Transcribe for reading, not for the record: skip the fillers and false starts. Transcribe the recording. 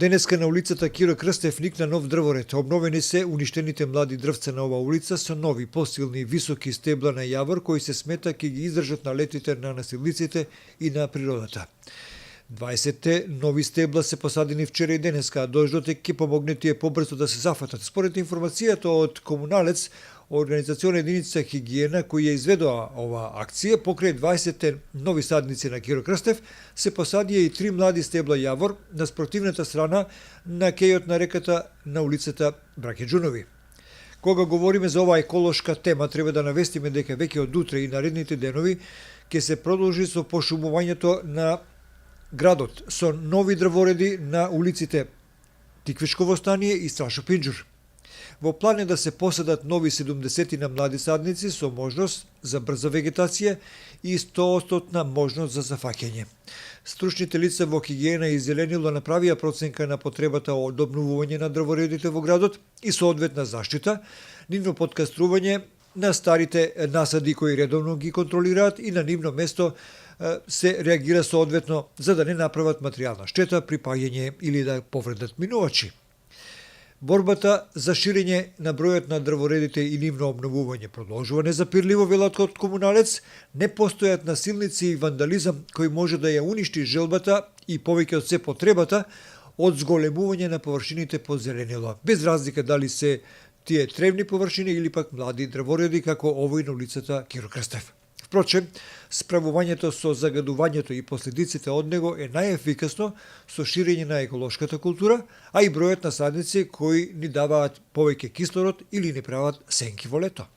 Денеска на улицата Киро Крстев никна нов дрворед. Обновени се уништените млади дрвца на оваа улица со нови, посилни, високи стебла на јавор кои се смета ќе ги издржат налетите на насилниците и на природата. 20 нови стебла се посадени вчера и денеска, а дождот ќе помогне тие побрзо да се зафатат. Според информацијата од комуналец, Организациона единица хигиена која изведува оваа акција, покрај 20 нови садници на Киро Крстев, се посадија и 3 млади стебла јавор на спротивната страна на кејот на реката на улицата Браке Џунови. Кога говориме за оваа еколошка тема, треба да навестиме дека веќе од утре и наредните денови ќе се продолжи со пошумувањето на градот, со нови дрвореди на улиците Тиквичково стание и Страшо Пинџур. Во план е да се посадат нови 70 на млади садници со можност за брза вегетација и 100% можност за зафаќање. Стручните лица во хигиена и зеленило направија проценка на потребата од обновување на дрворедите во градот и соодветна заштита, нивно подкастрување на старите насади кои редовно ги контролираат и на нивно место се реагира соодветно за да не направат материјална штета при паѓање или да повредат минувачи. Борбата за ширење на бројот на дрворедите и нивно обновување продолжува незапирливо, велат од комуналец. Не постојат насилници и вандализам кој може да ја уништи желбата и повеќе од се потребата од зголемување на површините под зеленило, без разлика дали се тие тревни површини или пак млади дрвореди како овој на улицата Киро Крстев. Впрочем, справувањето со загадувањето и последиците од него е најефикасно со ширење на еколошката култура, а и бројот на садници кои ни даваат повеќе кислород или ни прават сенки во лето.